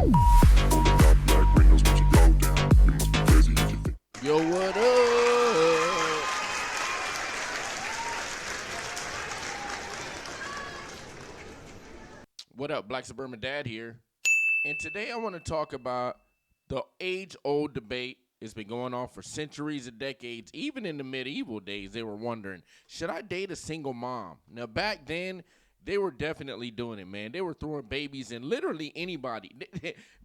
Yo, what up? What up, Black Suburban Dad here. And today I want to talk about the age-old debate. It's been going on for centuries and decades. Even in the medieval days, they were wondering, should I date a single mom? Now, back then, they were definitely doing it, man. They were throwing babies in literally anybody.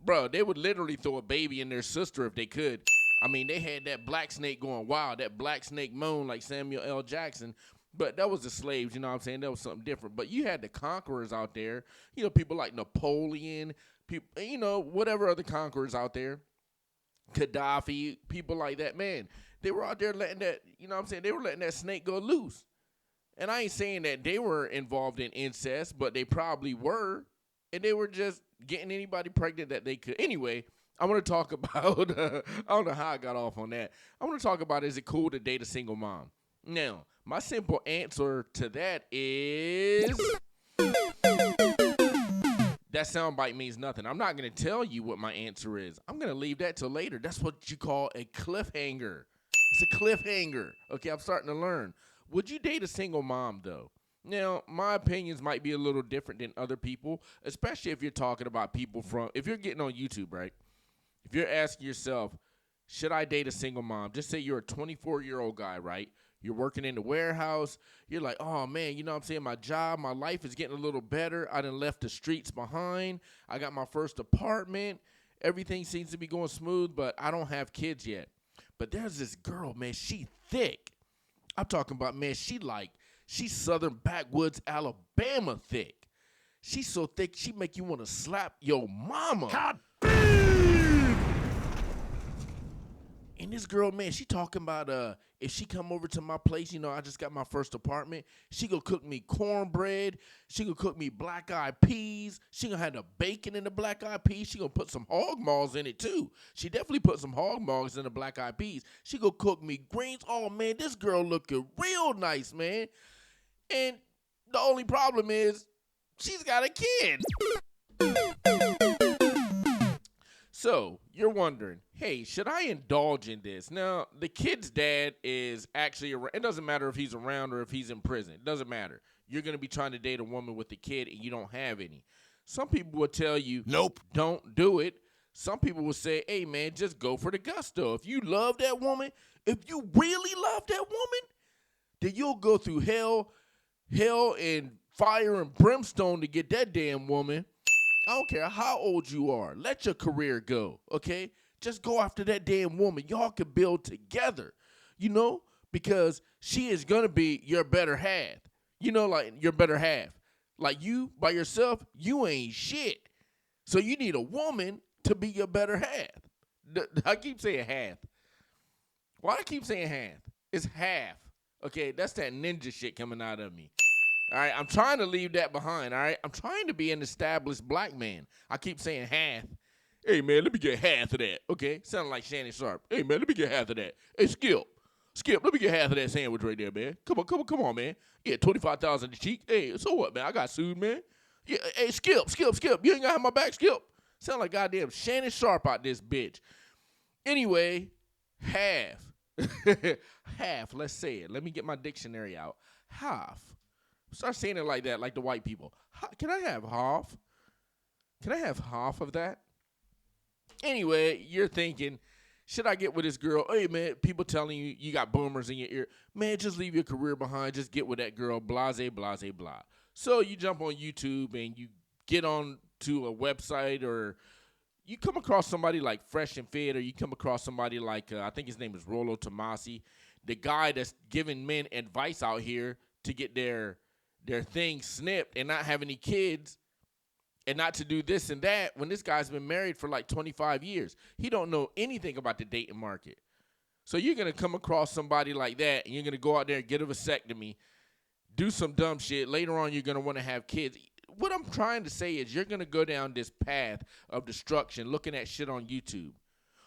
Bro, they would literally throw a baby in their sister if they could. I mean, they had that black snake going wild, that black snake moan like Samuel L. Jackson. But that was the slaves, you know what I'm saying? That was something different. But you had the conquerors out there, you know, people like Napoleon, people, you know, whatever other conquerors out there, Gaddafi, people like that, man. They were out there letting that, you know what I'm saying? They were letting that snake go loose. And I ain't saying that they were involved in incest, but they probably were. And they were just getting anybody pregnant that they could. Anyway, I want to talk about, I don't know how I got off on that. I want to talk about, is it cool to date a single mom? Now, my simple answer to that is that soundbite means nothing. I'm not going to tell you what my answer is. I'm going to leave that till later. That's what you call a cliffhanger. It's a cliffhanger. Okay, I'm starting to learn. Would you date a single mom, though? Now, my opinions might be a little different than other people, especially if you're talking about people from, if you're getting on YouTube, right? If you're asking yourself, should I date a single mom? Just say you're a 24-year-old guy, right? You're working in the warehouse. You're like, oh, man, you know what I'm saying? My job, my life is getting a little better. I done left the streets behind. I got my first apartment. Everything seems to be going smooth, but I don't have kids yet. But there's this girl, man, she thick. I'm talking about, man, she's Southern Backwoods, Alabama thick. She's so thick, she make you want to slap your mama. God. And this girl, man, she talking about if she come over to my place, you know, I just got my first apartment, she gonna cook me cornbread, she gonna cook me black-eyed peas, she gonna have the bacon in the black-eyed peas, she gonna put some hog maws in it too. She definitely put some hog maws in the black-eyed peas. She gonna cook me greens. Oh, man, this girl looking real nice, man. And the only problem is she's got a kid. So, you're wondering, hey, should I indulge in this? Now, the kid's dad is actually around. It doesn't matter if he's around or if he's in prison. It doesn't matter. You're going to be trying to date a woman with a kid and you don't have any. Some people will tell you, Nope. don't do it. Some people will say, hey, man, just go for the gusto. If you love that woman, if you really love that woman, then you'll go through hell and fire and brimstone to get that damn woman. I don't care how old you are. Let your career go, okay? Just go after that damn woman. Y'all can build together, you know, because she is going to be your better half. You know, like your better half. Like you, by yourself, you ain't shit. So you need a woman to be your better half. I keep saying half. Why do I keep saying half? It's half. Okay, that's that ninja shit coming out of me. All right, I'm trying to leave that behind, all right? I'm trying to be an established black man. I keep saying half. Hey, man, let me get half of that. Okay, sounding like Shannon Sharp. Hey, man, let me get half of that. Hey, Skip, let me get half of that sandwich right there, man. Come on, man. Yeah, $25,000 a cheek. Hey, so what, man? I got sued, man. Yeah, hey, Skip. You ain't got to have my back, Skip. Sound like goddamn Shannon Sharp out this bitch. Anyway, half. Half, let's say it. Let me get my dictionary out. Half. Start saying it like that, like the white people. Can I have half? Can I have half of that? Anyway, you're thinking, should I get with this girl? Hey, man, people telling you you got boomers in your ear. Man, just leave your career behind. Just get with that girl. Blase, blase, blah. So you jump on YouTube and you get on to a website, or you come across somebody like Fresh and Fit, or you come across somebody like, I think his name is Rollo Tomasi, the guy that's giving men advice out here to get their thing snipped and not have any kids and not to do this and that, when this guy's been married for like 25 years. He don't know anything about the dating market. So you're going to come across somebody like that and you're going to go out there and get a vasectomy, do some dumb shit. Later on, you're going to want to have kids. What I'm trying to say is you're going to go down this path of destruction looking at shit on YouTube.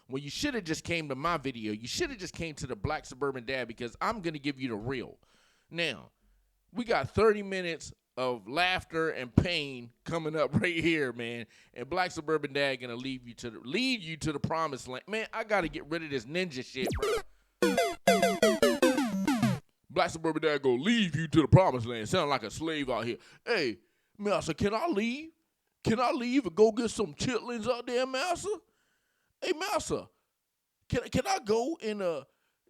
Well, you should have just came to my video. You should have just came to the Black Suburban Dad, because I'm going to give you the real. Now, we got 30 minutes of laughter and pain coming up right here, man. And Black Suburban Dad gonna lead you to the promised land. Man, I gotta get rid of this ninja shit, bro. Black Suburban Dad gonna leave you to the promised land. Sound like a slave out here. Hey, Master, can I leave? Can I leave and go get some chitlins out there, Master? Hey, Master, can I go in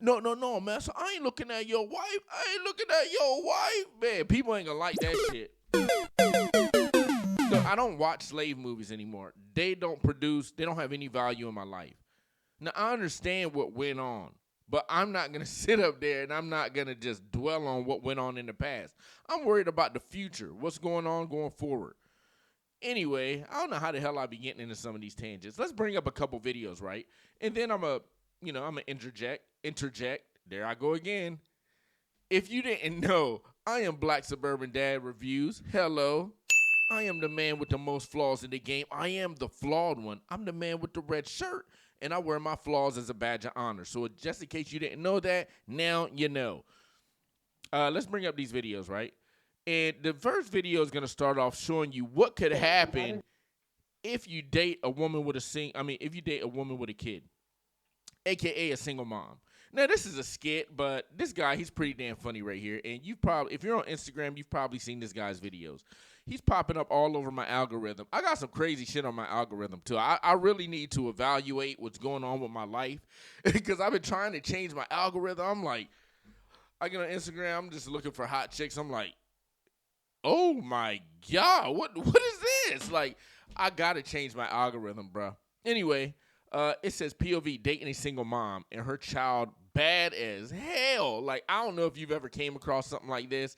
No, Master, I ain't looking at your wife. I ain't looking at your wife. Man, people ain't gonna like that shit. Look, I don't watch slave movies anymore. They don't have any value in my life. Now, I understand what went on, but I'm not gonna sit up there and I'm not gonna just dwell on what went on in the past. I'm worried about the future, what's going on going forward. Anyway, I don't know how the hell I be getting into some of these tangents. Let's bring up a couple videos, right? And then I'm gonna interject. There I go again. If you didn't know, I am Black Suburban Dad Reviews. Hello. I am the man with the most flaws in the game. I am the flawed one. I'm the man with the red shirt, and I wear my flaws as a badge of honor. So just in case you didn't know that, now you know. Let's bring up these videos, right? And the first video is going to start off showing you what could happen if you date a woman with if you date a woman with a kid, aka a single mom. Now, this is a skit, but this guy, he's pretty damn funny right here. And if you're on Instagram, you've probably seen this guy's videos. He's popping up all over my algorithm. I got some crazy shit on my algorithm, too. I really need to evaluate what's going on with my life because I've been trying to change my algorithm. I'm like, I get on Instagram, I'm just looking for hot chicks. I'm like, oh, my God, what is this? Like, I got to change my algorithm, bro. Anyway, it says POV, dating a single mom and her child bad as hell. Like, I don't know if you've ever came across something like this.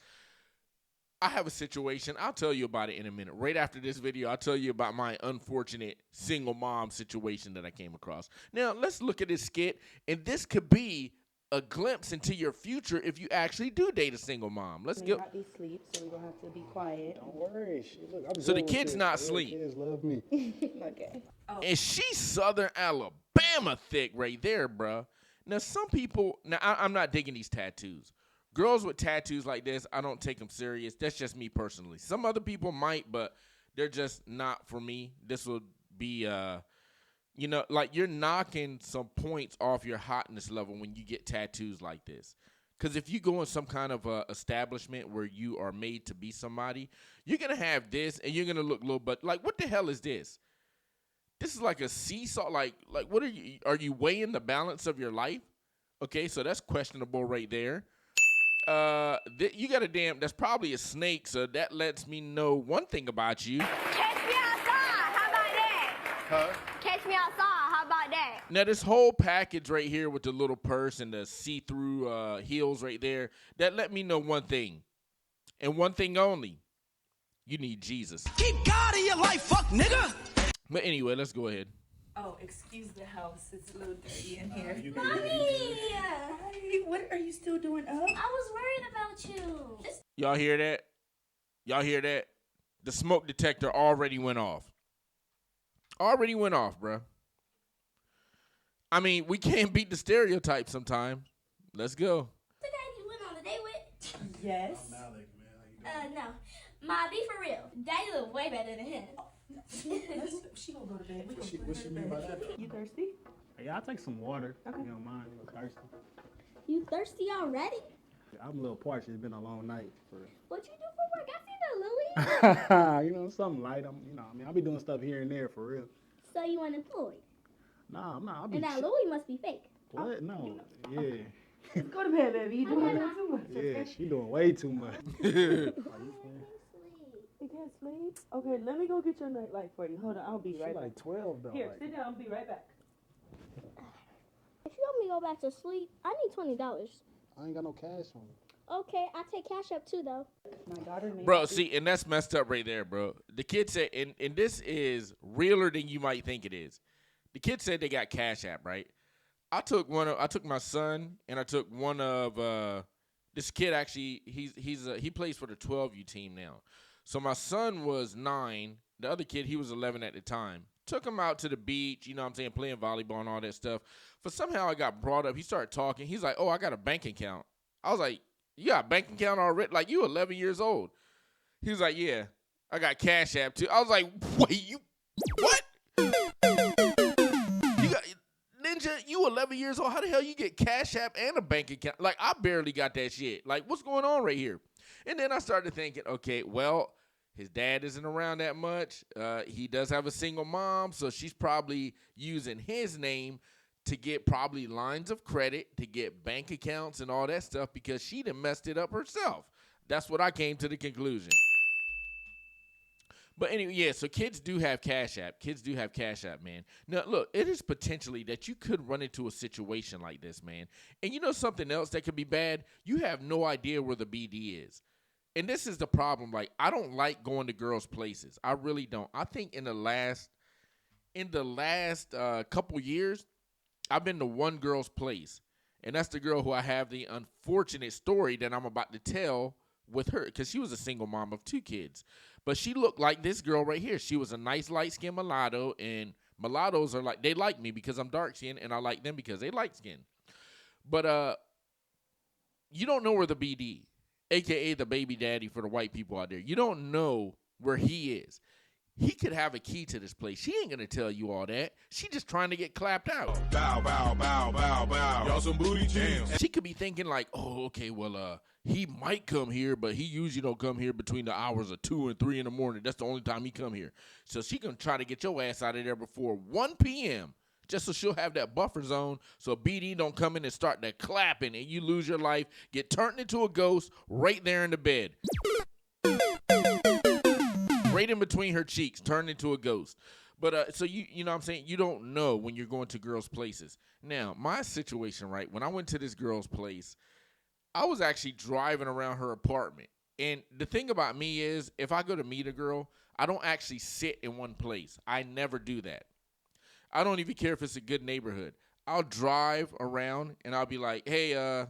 I have a situation. I'll tell you about it in a minute. Right after this video, I'll tell you about my unfortunate single mom situation that I came across. Now, let's look at this skit, and this could be a glimpse into your future if you actually do date a single mom. Let's go. Not be asleep, so we're gonna have to be quiet. Don't worry. Look, so the kid's not asleep. Kids love me. Okay. Oh. And she's Southern Alabama thick right there, bruh. Now, some people, I'm not digging these tattoos. Girls with tattoos like this, I don't take them serious. That's just me personally. Some other people might, but they're just not for me. This will be, like you're knocking some points off your hotness level when you get tattoos like this. Because if you go in some kind of establishment where you are made to be somebody, you're going to have this and you're going to look a little, but like, what the hell is this? This is like a seesaw. Like what are you weighing the balance of your life? Okay, so that's questionable right there. You got that's probably a snake, so that lets me know one thing about you. Catch me outside, how about that? Huh? Catch me outside, how about that? Now, this whole package right here with the little purse and the see-through heels right there, that let me know one thing, and one thing only. You need Jesus. Keep God in your life, fuck nigga. But anyway, let's go ahead. Oh, excuse the house. It's a little dirty in here. Mommy! Hi, what are you still doing up? I was worried about you. Y'all hear that? Y'all hear that? The smoke detector already went off. Already went off, bruh. I mean, we can't beat the stereotype sometimes. Let's go. The guy you went on a date with? Yes. No. Ma, be for real. Daddy look way better than him. She gonna go to bed. What you mean by that? You thirsty? Hey, I'll take some water. Okay. You don't mind? I'm thirsty. You thirsty already? I'm a little parched. It's been a long night. What you do for work? I see the Louis. You know, something light. I'll be doing stuff here and there for real. So you unemployed. Nah, I'm not. I'll be. And that Louis must be fake. What? No. Yeah. Go to bed, baby. You doing too much. Yeah, she doing way too much. You can't sleep? Okay, let me go get your nightlight for you. Hold on, I'll be right She back. like 12 though. Here, like, sit down. I'll be right back. If you help me go back to sleep, I need $20. I ain't got no cash on me. Okay, I take Cash App too, though. My daughter made Bro, see, and that's messed up right there, bro. The kid said, and this is realer than you might think it is. The kid said they got Cash App, right? I took my son, and I took one of this kid. Actually, he plays for the 12U team now. So my son was 9. The other kid, he was 11 at the time. Took him out to the beach, you know what I'm saying, playing volleyball and all that stuff. But somehow I got brought up. He started talking. He's like, oh, I got a bank account. I was like, you got a bank account already? Like, you 11 years old. He was like, yeah, I got Cash App too. I was like, wait, you what? You got Ninja, you 11 years old. How the hell you get Cash App and a bank account? Like, I barely got that shit. Like, what's going on right here? And then I started thinking, okay, well, his dad isn't around that much. He does have a single mom, so she's probably using his name to get probably lines of credit, to get bank accounts and all that stuff because she done messed it up herself. That's what I came to the conclusion. But anyway, yeah, so kids do have Cash App. Kids do have Cash App, man. Now, look, it is potentially that you could run into a situation like this, man. And you know something else that could be bad? You have no idea where the BD is. And this is the problem. Like, I don't like going to girls' places. I really don't. I think in the last couple years, I've been to one girl's place. And that's the girl who I have the unfortunate story that I'm about to tell with her. Because she was a single mom of 2 kids. But she looked like this girl right here. She was a nice light-skinned mulatto. And mulattoes are like, they like me because I'm dark-skinned. And I like them because they light-skinned. But you don't know where the BD, a.k.a. the baby daddy for the white people out there. You don't know where he is. He could have a key to this place. She ain't going to tell you all that. She just trying to get clapped out. Bow, bow, bow, bow, bow. Y'all some booty jams. She could be thinking like, oh, okay, well, he might come here, but he usually don't come here between the hours of 2 and 3 in the morning. That's the only time he come here. So she going to try to get your ass out of there before 1 p.m., just so she'll have that buffer zone so BD don't come in and start that clapping and you lose your life, get turned into a ghost right there in the bed. Right in between her cheeks, turned into a ghost. But so you know what I'm saying? You don't know when you're going to girls' places. Now, my situation, right, when I went to this girl's place, I was actually driving around her apartment. And the thing about me is, if I go to meet a girl, I don't actually sit in one place. I never do that. I don't even care if it's a good neighborhood. I'll drive around and I'll be like, hey,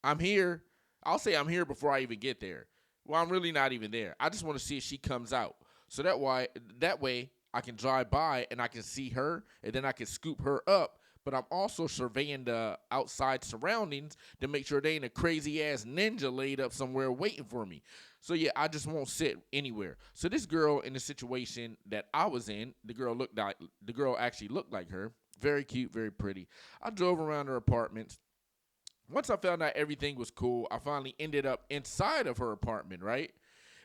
I'm here. I'll say I'm here before I even get there. Well, I'm really not even there. I just want to see if she comes out. So that way I can drive by and I can see her and then I can scoop her up. But I'm also surveying the outside surroundings to make sure there ain't a crazy-ass ninja laid up somewhere waiting for me. So, yeah, I just won't sit anywhere. So this girl in the situation that I was in, the girl actually looked like her. Very cute, very pretty. I drove around her apartment. Once I found out everything was cool, I finally ended up inside of her apartment, right?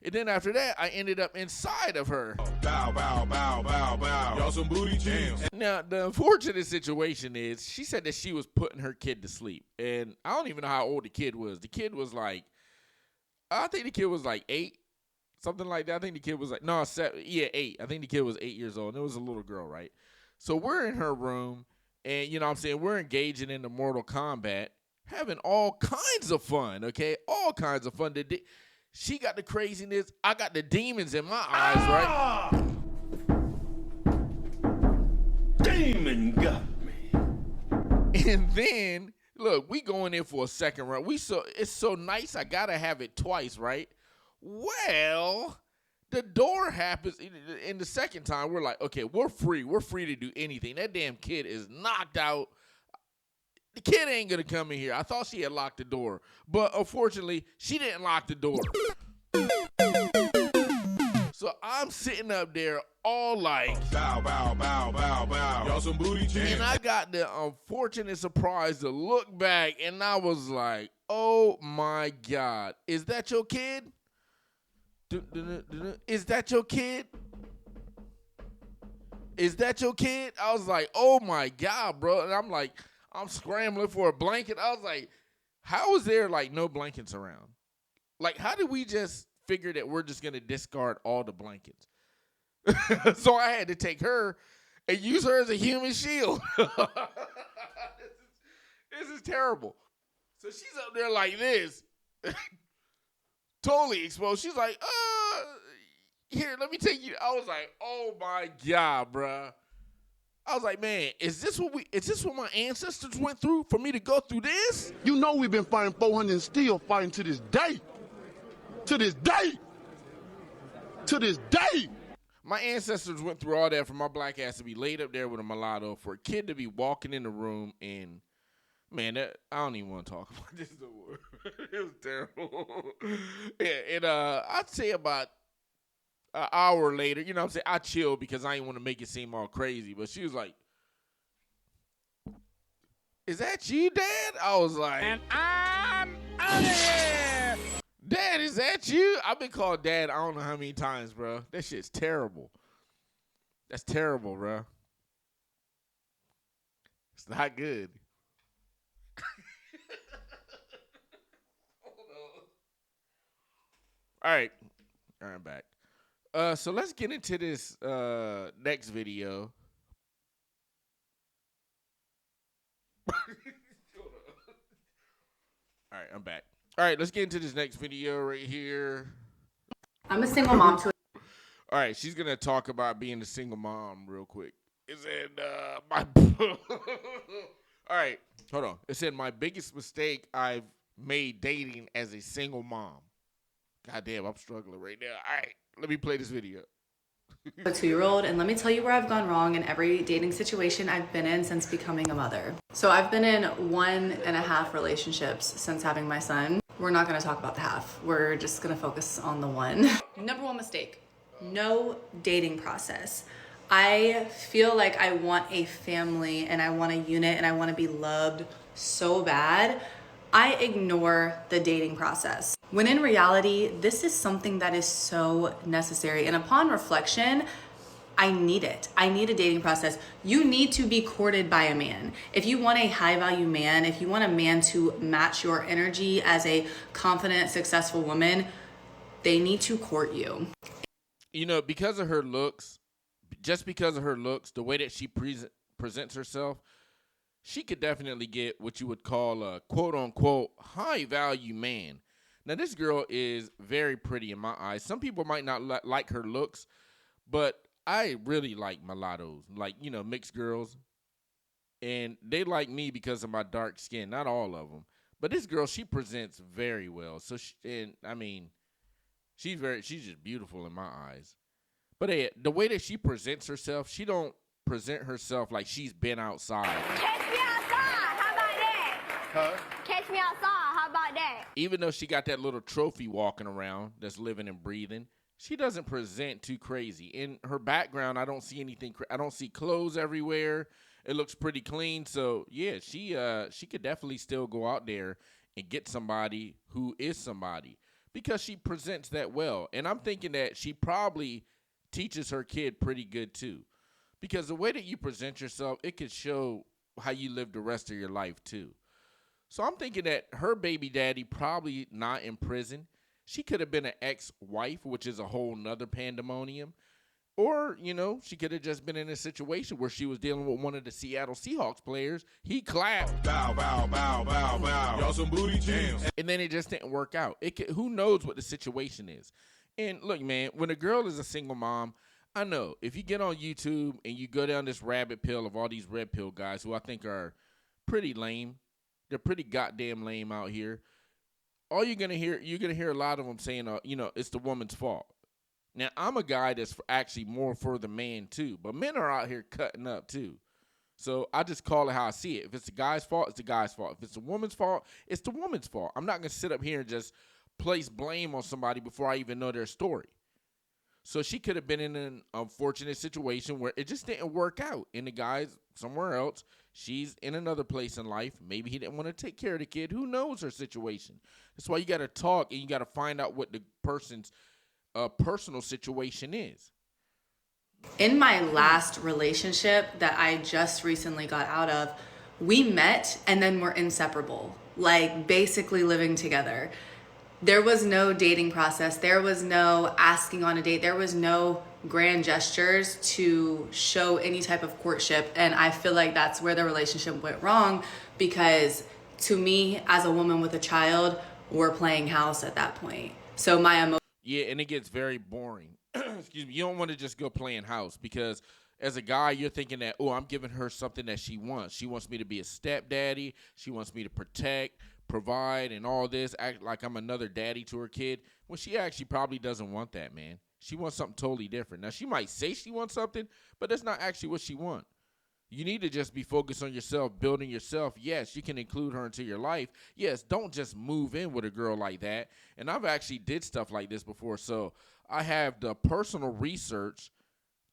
And then after that, I ended up inside of her. Bow, bow, bow, bow, bow. Y'all some booty jams. Now, the unfortunate situation is she said that she was putting her kid to sleep. And I don't even know how old the kid was. The kid was like, I think the kid was like 8, something like that. I think the kid was like, 8. I think the kid was 8 years old. And it was a little girl, right? So we're in her room, and you know what I'm saying? We're engaging in the Mortal Kombat, having all kinds of fun, okay? All kinds of fun. She got the craziness. I got the demons in my eyes, right? Demon got me. And then, look, we going in for a second round. It's so nice, I gotta have it twice, right? Well, the door happens in the second time. We're like, okay, we're free. We're free to do anything. That damn kid is knocked out. The kid ain't gonna come in here. I thought she had locked the door, but unfortunately, she didn't lock the door. So I'm sitting up there all like, bow, bow, bow, bow, bow. Y'all some booty jams. and I got the unfortunate surprise to look back, and I was like, oh my God, is that your kid? Is that your kid? Is that your kid? I was like, oh my God, bro. And I'm scrambling for a blanket. I was like, how is there like no blankets around? Like, how did we just figure that we're just going to discard all the blankets? So I had to take her and use her as a human shield. This is terrible. So she's up there like this. Totally exposed. She's like, here, let me take you. I was like, oh my God, bruh. I was like, man, is this what my ancestors went through for me to go through this? You know we've been fighting 400 and still fighting to this day. To this day. To this day. My ancestors went through all that for my black ass to be laid up there with a mulatto, for a kid to be walking in the room, and man, I don't even want to talk about this no more. It was terrible. Yeah, and I'd say about an hour later, you know what I'm saying? I chilled because I didn't want to make it seem all crazy. But she was like, is that you, Dad? I was like, and I'm out of here. Dad, is that you? I've been called Dad I don't know how many times, bro. That shit's terrible. That's terrible, bro. It's not good. All right, I'm back. So let's get into this next video. All right, I'm back. All right, let's get into this next video right here. I'm a single mom to All right, she's gonna talk about being a single mom real quick. It said my. All right, hold on. It said my biggest mistake I've made dating as a single mom. God damn, I'm struggling right now. All right, let me play this video. a 2-year-old, and let me tell you where I've gone wrong in every dating situation I've been in since becoming a mother. So I've been in 1.5 relationships since having my son. We're not going to talk about the half. We're just going to focus on the one. Number one mistake, no dating process. I feel like I want a family and I want a unit and I want to be loved so bad. I ignore the dating process. When in reality, this is something that is so necessary. And upon reflection, I need it. I need a dating process. You need to be courted by a man. If you want a high value man, if you want a man to match your energy as a confident, successful woman, they need to court you. You know, because of her looks, just because of her looks, the way that she presents herself, she could definitely get what you would call a quote-unquote high-value man. Now, this girl is very pretty in my eyes. Some people might not like her looks, but I really like mulattoes, like, you know, mixed girls. And they like me because of my dark skin. Not all of them. But this girl, she presents very well. So, she's just beautiful in my eyes. But the way that she presents herself, she don't present herself like she's been outside. Catch me outside. How about that? Huh? Catch me outside. How about that? Even though she got that little trophy walking around that's living and breathing, she doesn't present too crazy. In her background, I don't see anything. I don't see clothes everywhere. It looks pretty clean. So, yeah, she could definitely still go out there and get somebody who is somebody because she presents that well. And I'm thinking that she probably teaches her kid pretty good too. Because the way that you present yourself, it could show how you live the rest of your life too. So I'm thinking that her baby daddy probably not in prison. She could have been an ex-wife, which is a whole nother pandemonium. Or, you know, she could have just been in a situation where she was dealing with one of the Seattle Seahawks players. He clapped. Bow, bow, bow, bow, bow. Y'all some booty jams. And then it just didn't work out. Who knows what the situation is? And look, man, when a girl is a single mom, I know if you get on YouTube and you go down this rabbit pill of all these red pill guys who I think are pretty lame, they're pretty goddamn lame out here. All you're gonna hear a lot of them saying, you know, it's the woman's fault. Now I'm a guy that's actually more for the man too, but men are out here cutting up too. So I just call it how I see it. If it's the guy's fault, it's the guy's fault. If it's the woman's fault, it's the woman's fault. I'm not gonna sit up here and just place blame on somebody before I even know their story. So she could have been in an unfortunate situation where it just didn't work out. And the guy's somewhere else. She's in another place in life. Maybe he didn't want to take care of the kid. Who knows her situation? That's why you got to talk and you got to find out what the person's personal situation is. In my last relationship that I just recently got out of, we met and then we're inseparable, like basically living together. There was no dating process. There was no asking on a date. There was no grand gestures to show any type of courtship. And I feel like that's where the relationship went wrong, because to me, as a woman with a child, we're playing house at that point. So my Yeah, and it gets very boring. Excuse me. You don't want to just go playing house because as a guy, you're thinking that, oh, I'm giving her something that she wants. She wants me to be a stepdaddy. She wants me to protect, provide, and all this, act like I'm another daddy to her kid, when she actually probably doesn't want that, man. She wants something totally different. Now, she might say she wants something, but that's not actually what she wants. You need to just be focused on yourself, building yourself. Yes, you can include her into your life. Yes, don't just move in with a girl like that. And I've actually did stuff like this before, so I have the personal research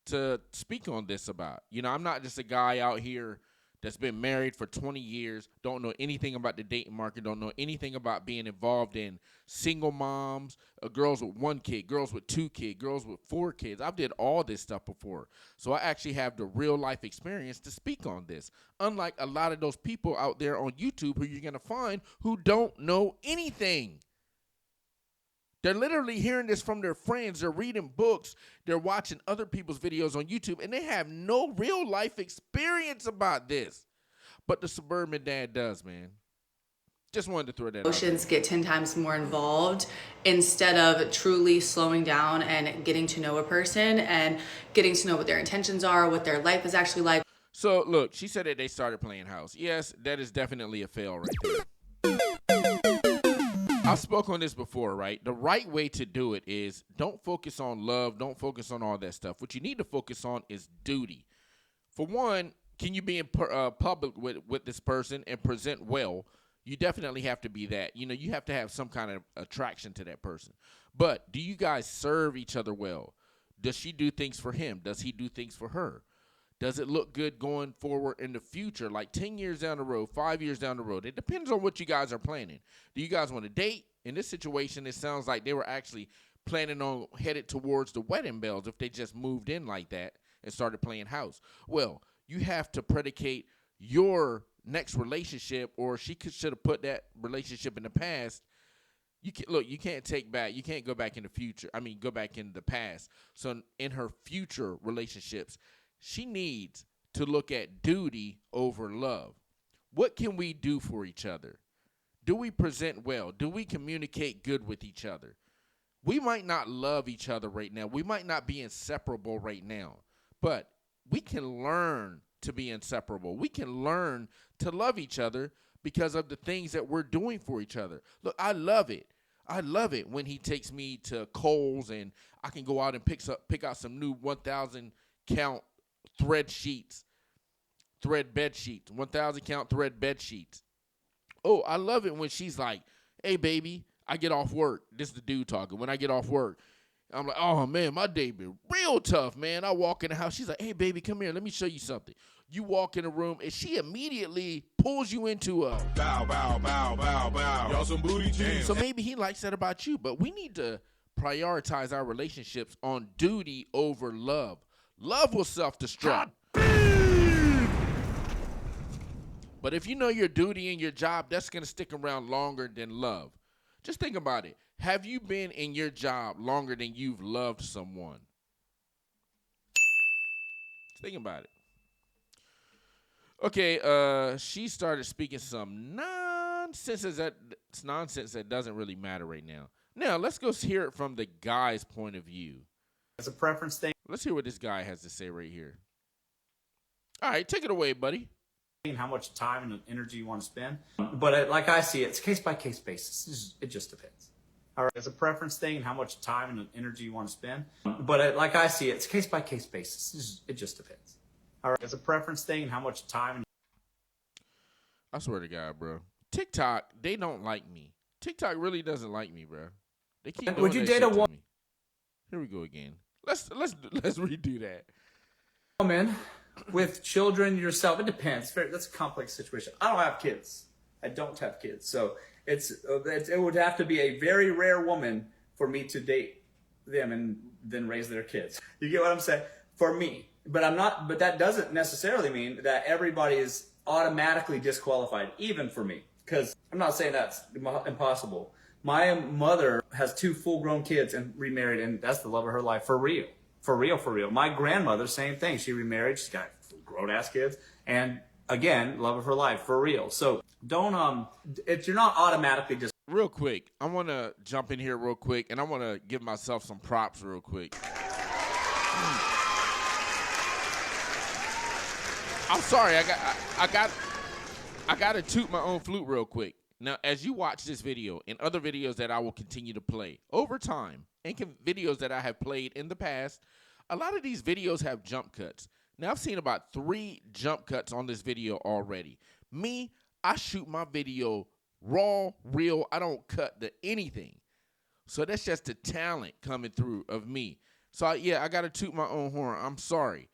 to speak on this about. You know, I'm not just a guy out here that's been married for 20 years, don't know anything about the dating market, don't know anything about being involved in single moms, girls with 1 kid, girls with 2 kids, girls with 4 kids. I've did all this stuff before. So I actually have the real life experience to speak on this. Unlike a lot of those people out there on YouTube who you're going to find who don't know anything. They're literally hearing this from their friends. They're reading books. They're watching other people's videos on YouTube, and they have no real life experience about this. But the suburban dad does, man. Just wanted to throw that out. Emotions get 10 times more involved instead of truly slowing down and getting to know a person and getting to know what their intentions are, what their life is actually like. So, look, she said that they started playing house. Yes, that is definitely a fail right there. I've spoken on this before, right? The right way to do it is don't focus on love. Don't focus on all that stuff. What you need to focus on is duty. For one, can you be in public with this person and present well? You definitely have to be that. You know, you have to have some kind of attraction to that person. But do you guys serve each other well? Does she do things for him? Does he do things for her? Does it look good going forward in the future, like 10 years down the road, 5 years down the road? It depends on what you guys are planning. Do you guys want to date? In this situation, it sounds like they were actually planning on headed towards the wedding bells if they just moved in like that and started playing house. Well, you have to predicate your next relationship, or she should have put that relationship in the past. You can't take back. You can't go back in the future. I mean, go back in the past. So in her future relationships, she needs to look at duty over love. What can we do for each other? Do we present well? Do we communicate good with each other? We might not love each other right now. We might not be inseparable right now. But we can learn to be inseparable. We can learn to love each other because of the things that we're doing for each other. Look, I love it. I love it when he takes me to Kohl's and I can go out and pick out some new 1,000 count thread bed sheets, 1,000 count thread bed sheets. Oh, I love it when she's like, hey, baby, I get off work. This is the dude talking. When I get off work, I'm like, oh, man, my day been real tough, man. I walk in the house. She's like, hey, baby, come here. Let me show you something. You walk in the room, and she immediately pulls you into a Bow, bow, bow, bow, bow. Y'all some booty jams. So maybe he likes that about you, but we need to prioritize our relationships on duty over love. Love will self-destruct. But if you know your duty and your job, that's going to stick around longer than love. Just think about it. Have you been in your job longer than you've loved someone? Just think about it. Okay, she started speaking some nonsense that doesn't really matter right now. Now, let's go hear it from the guy's point of view. It's a preference thing. Let's hear what this guy has to say right here. All right, take it away, buddy. How much time and energy you want to spend. But like I see it, it's case-by-case basis. It just depends. All right, it's a preference thing and how much time and energy you want to spend. But like I see it, it's case-by-case basis. It just depends. All right, it's a preference thing and how much time. I swear to God, bro. TikTok, they don't like me. TikTok really doesn't like me, bro. They keep doing Would you that date shit a to woman? me. Here we go again. Let's redo that. Woman with children yourself, it depends. That's a complex situation. I don't have kids. I don't have kids. So it would have to be a very rare woman for me to date them and then raise their kids. You get what I'm saying? For me. But that doesn't necessarily mean that everybody is automatically disqualified, even for me. Because I'm not saying that's impossible. My mother has 2 full-grown kids and remarried, and that's the love of her life, for real. For real, for real. My grandmother, same thing. She remarried. She's got grown-ass kids. And, again, love of her life, for real. So don't, you're not automatically just... Real quick, I want to jump in here real quick, and I want to give myself some props real quick. I'm sorry. I got to toot my own flute real quick. Now, as you watch this video and other videos that I will continue to play over time, and videos that I have played in the past, a lot of these videos have jump cuts. Now, I've seen about 3 jump cuts on this video already. Me, I shoot my video raw, real. I don't cut anything. So that's just the talent coming through of me. So I got to toot my own horn. I'm sorry.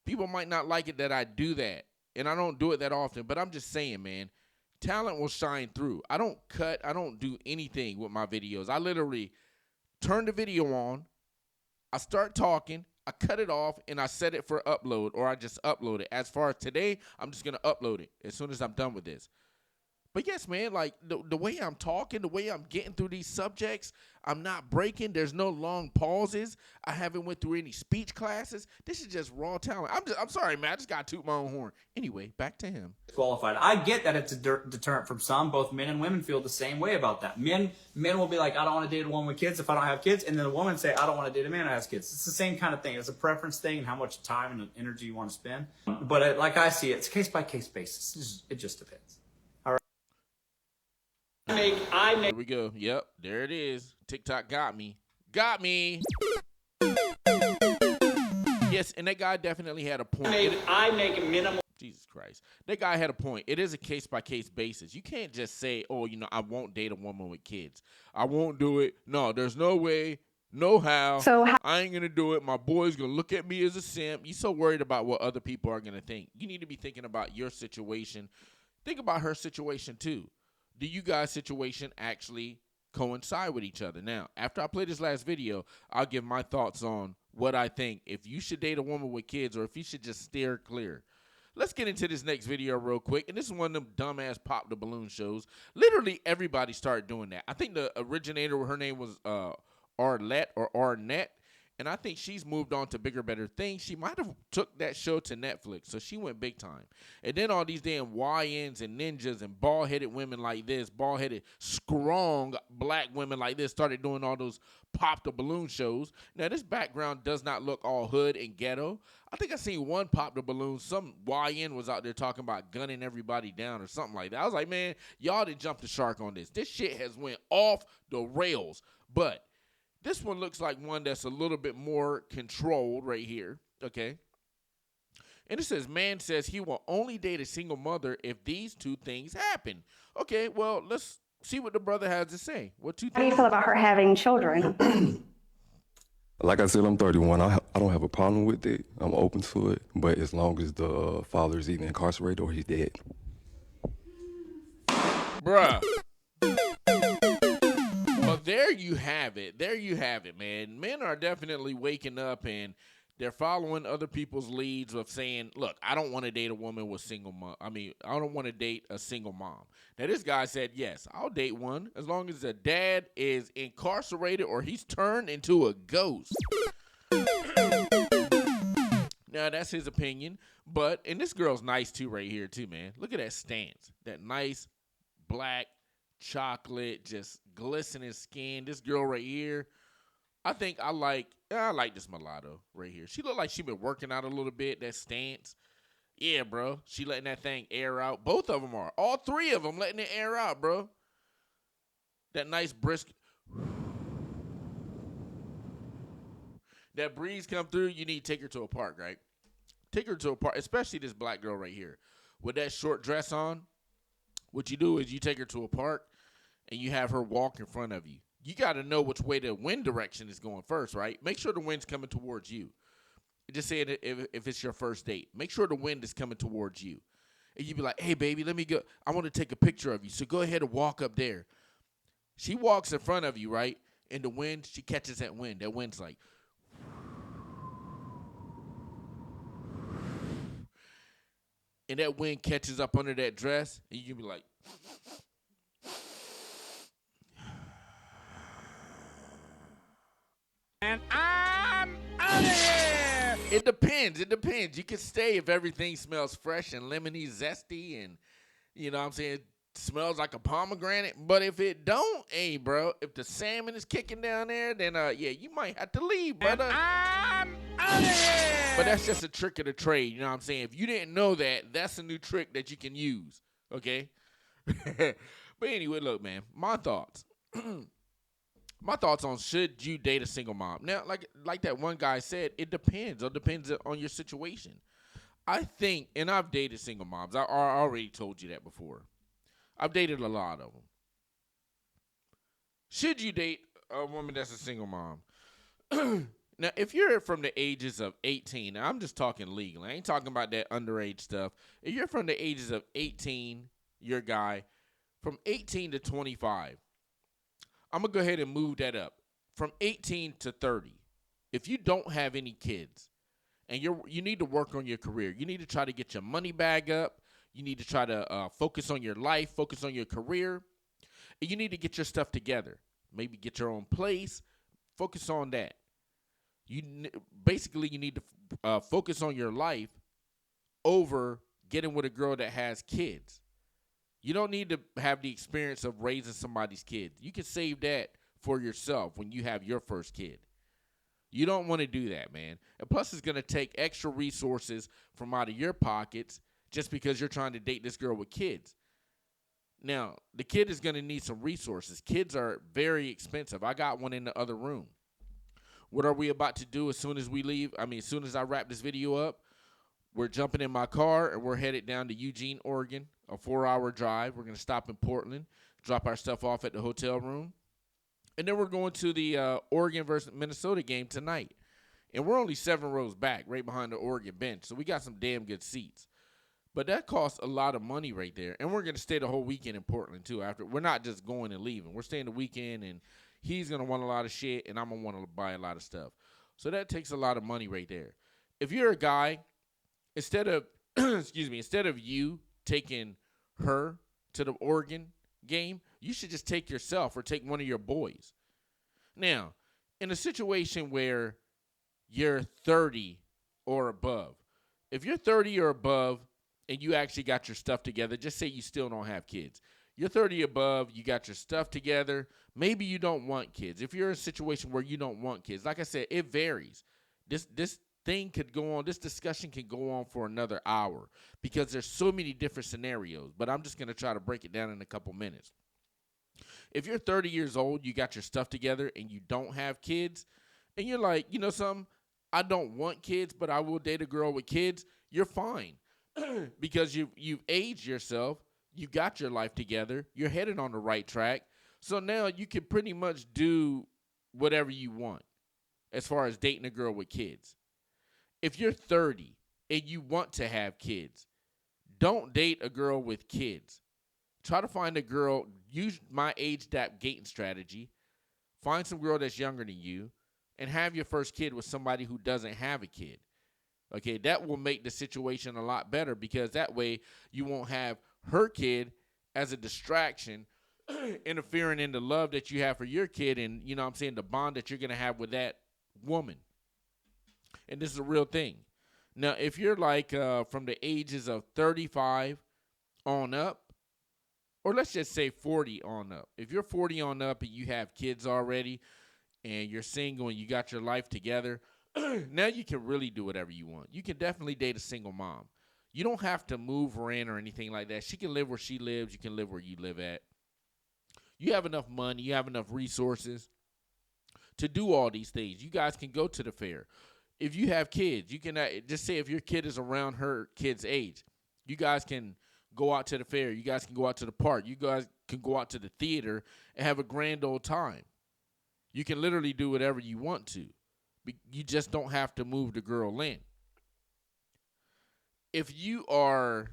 People might not like it that I do that, and I don't do it that often, but I'm just saying, man, talent will shine through. I don't cut. I don't do anything with my videos. I literally turn the video on. I start talking. I cut it off, and I set it for upload, or I just upload it. As far as today, I'm just going to upload it as soon as I'm done with this. But yes, man, like the way I'm talking, the way I'm getting through these subjects, I'm not breaking. There's no long pauses. I haven't went through any speech classes. This is just raw talent. I'm sorry, man. I just got to toot my own horn. Anyway, back to him. Qualified. I get that it's a deterrent from some. Both men and women feel the same way about that. Men will be like, I don't want to date a woman with kids if I don't have kids. And then the woman say, I don't want to date a man who has kids. It's the same kind of thing. It's a preference thing and how much time and energy you want to spend. But like I see it, it's case-by-case basis. It just depends. Here we go. Yep, there it is. TikTok got me. Got me. Yes, and that guy definitely had a point. I make a minimum. Jesus Christ. That guy had a point. It is a case-by-case basis. You can't just say, oh, I won't date a woman with kids. I won't do it. No, there's no way, no how. I ain't going to do it. My boy's going to look at me as a simp. You're so worried about what other people are going to think. You need to be thinking about your situation. Think about her situation, too. Do you guys' situation actually coincide with each other? Now, after I play this last video, I'll give my thoughts on what I think. If you should date a woman with kids or if you should just steer clear. Let's get into this next video real quick. And this is one of them dumbass pop the balloon shows. Literally everybody started doing that. I think the originator, her name was Arlette or Arnett. And I think she's moved on to bigger, better things. She might have took that show to Netflix, so she went big time. And then all these damn YNs and ninjas and bald-headed women like this, bald-headed, strong black women like this started doing all those pop the balloon shows. Now, this background does not look all hood and ghetto. I think I seen one pop the balloon. Some YN was out there talking about gunning everybody down or something like that. I was like, man, y'all didn't jump the shark on this. This shit has went off the rails. But this one looks like one that's a little bit more controlled right here, okay? And it says, man says he will only date a single mother if these two things happen. Okay, well, let's see what the brother has to say. What two things? How do you feel about her having children? Like I said, I'm 31. I don't have a problem with it. I'm open to it. But as long as the father is either incarcerated or he's dead. Bruh. Well, there you have it. There you have it, man. Men are definitely waking up and they're following other people's leads of saying, look, I don't want to date a woman with single mom. I don't want to date a single mom. Now, this guy said, yes, I'll date one as long as the dad is incarcerated or he's turned into a ghost. Now, that's his opinion. And this girl's nice, too, right here, too, man. Look at that stance. That nice black chocolate, just glistening skin. This girl right here, I think I like this mulatto right here. She look like she been working out a little bit. That stance, yeah, bro. She letting that thing air out. Both of them are. All three of them letting it air out, bro. That nice brisk. That breeze come through. You need to take her to a park, right? Take her to a park, especially this black girl right here with that short dress on. What you do is you take her to a park and you have her walk in front of you. You got to know which way the wind direction is going first, right? Make sure the wind's coming towards you. Just say it if it's your first date. Make sure the wind is coming towards you. And you be like, hey, baby, let me go. I want to take a picture of you. So go ahead and walk up there. She walks in front of you, right? And the wind, she catches that wind. That wind's like. And that wind catches up under that dress, and you be like, and I'm out of here. It depends. It depends. You can stay if everything smells fresh and lemony, zesty, and you know what I'm saying, smells like a pomegranate. But if it don't, hey, bro, if the salmon is kicking down there, then yeah, you might have to leave, brother. And I'm out of here. But that's just a trick of the trade, you know what I'm saying? If you didn't know that, that's a new trick that you can use, okay? But anyway, look, man, my thoughts. My thoughts on should you date a single mom. Now, like that one guy said, it depends. It depends on your situation. I think, and I've dated single moms. I already told you that before. I've dated a lot of them. Should you date a woman that's a single mom. Now, if you're from the ages of 18, now I'm just talking legal. I ain't talking about that underage stuff. If you're from the ages of 18, you're a guy, from 18 to 25, I'm going to go ahead and move that up. From 18 to 30, if you don't have any kids and you need to work on your career, you need to try to get your money bag up, you need to try to focus on your life, focus on your career, and you need to get your stuff together. Maybe get your own place, focus on that. Basically, you need to focus on your life over getting with a girl that has kids. You don't need to have the experience of raising somebody's kid. You can save that for yourself when you have your first kid. You don't want to do that, man. And plus, it's going to take extra resources from out of your pockets just because you're trying to date this girl with kids. Now, the kid is going to need some resources. Kids are very expensive. I got one in the other room. What are we about to do as soon as we leave? As soon as I wrap this video up, we're jumping in my car and we're headed down to Eugene, Oregon, a 4-hour drive. We're going to stop in Portland, drop our stuff off at the hotel room. And then we're going to the Oregon versus Minnesota game tonight. And we're only 7 rows back, right behind the Oregon bench. So we got some damn good seats. But that costs a lot of money right there. And we're going to stay the whole weekend in Portland, too. We're not just going and leaving. We're staying the weekend, and he's going to want a lot of shit, and I'm going to want to buy a lot of stuff. So that takes a lot of money right there. If you're a guy, instead of you taking her to the Oregon game, you should just take yourself or take one of your boys. Now, in a situation where you're 30 or above, if you're 30 or above and you actually got your stuff together, just say you still don't have kids. You're 30 above, you got your stuff together. Maybe you don't want kids. If you're in a situation where you don't want kids, like I said, it varies. This thing could go on, this discussion can go on for another hour because there's so many different scenarios, but I'm just going to try to break it down in a couple minutes. If you're 30 years old, you got your stuff together, and you don't have kids, and you're like, you know something, I don't want kids, but I will date a girl with kids, you're fine because you've aged yourself. You got your life together. You're headed on the right track. So now you can pretty much do whatever you want as far as dating a girl with kids. If you're 30 and you want to have kids, don't date a girl with kids. Try to find a girl, use my age gap dating strategy. Find some girl that's younger than you and have your first kid with somebody who doesn't have a kid. Okay, that will make the situation a lot better because that way you won't have her kid as a distraction interfering in the love that you have for your kid and, you know what I'm saying, the bond that you're going to have with that woman. And this is a real thing. Now, if you're like from the ages of 35 on up, or let's just say 40 on up. If you're 40 on up and you have kids already and you're single and you got your life together, now you can really do whatever you want. You can definitely date a single mom. You don't have to move her in or anything like that. She can live where she lives. You can live where you live at. You have enough money. You have enough resources to do all these things. You guys can go to the fair. If you have kids, you can just say if your kid is around her kid's age, you guys can go out to the fair. You guys can go out to the park. You guys can go out to the theater and have a grand old time. You can literally do whatever you want to. You just don't have to move the girl in. If you are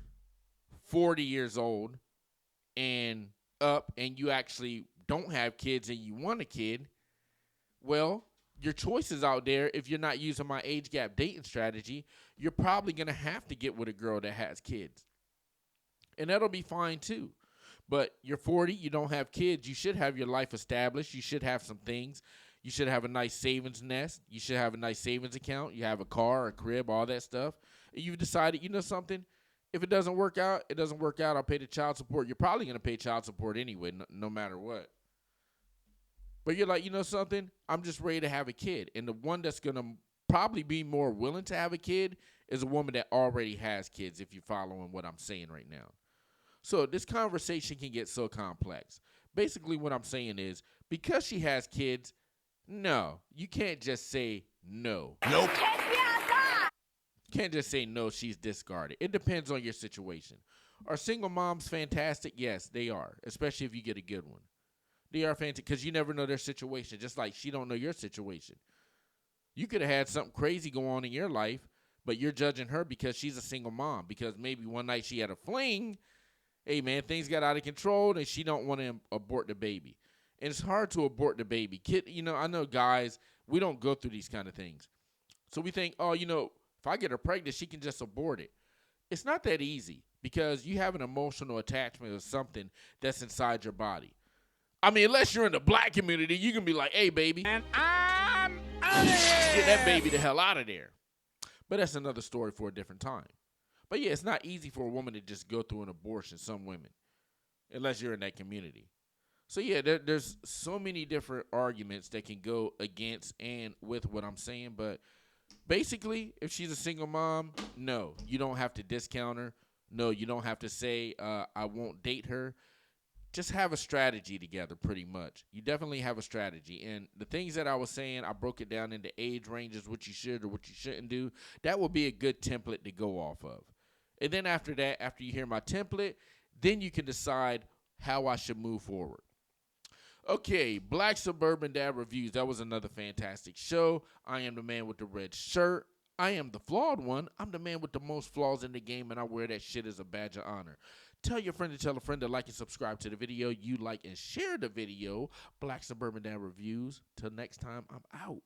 40 years old and up and you actually don't have kids and you want a kid, well, your choices out there, if you're not using my age gap dating strategy, you're probably going to have to get with a girl that has kids. And that'll be fine too. But you're 40, you don't have kids, you should have your life established. You should have some things. You should have a nice savings nest. You should have a nice savings account. You have a car, a crib, all that stuff. And you've decided, you know something? If it doesn't work out, it doesn't work out. I'll pay the child support. You're probably going to pay child support anyway, no matter what. But you're like, you know something? I'm just ready to have a kid. And the one that's going to probably be more willing to have a kid is a woman that already has kids, if you're following what I'm saying right now. So this conversation can get so complex. Basically what I'm saying is, because she has kids, no, you can't just say no. Nope. You can't just say no, she's discarded. It depends on your situation. Are single moms fantastic? Yes, they are, especially if you get a good one. They are fantastic because you never know their situation, just like she don't know your situation. You could have had something crazy go on in your life, but you're judging her because she's a single mom, because maybe one night she had a fling. Hey, man, things got out of control, and she don't want to abort the baby. And it's hard to abort the baby. I know guys, we don't go through these kind of things. So we think, oh, if I get her pregnant, she can just abort it. It's not that easy because you have an emotional attachment to something that's inside your body. I mean, unless you're in the black community, you can be like, hey, baby. And I'm out of here. Get that baby the hell out of there. But that's another story for a different time. But, yeah, it's not easy for a woman to just go through an abortion, some women, unless you're in that community. So, yeah, there's so many different arguments that can go against and with what I'm saying. But basically, if she's a single mom, no, you don't have to discount her. No, you don't have to say I won't date her. Just have a strategy together, pretty much. You definitely have a strategy. And the things that I was saying, I broke it down into age ranges, what you should or what you shouldn't do. That would be a good template to go off of. And then after that, after you hear my template, then you can decide how I should move forward. Okay, Black Suburban Dad Reviews. That was another fantastic show. I am the man with the red shirt. I am the flawed one. I'm the man with the most flaws in the game, and I wear that shit as a badge of honor. Tell your friend to tell a friend to like and subscribe to the video. You like and share the video. Black Suburban Dad Reviews. Till next time, I'm out.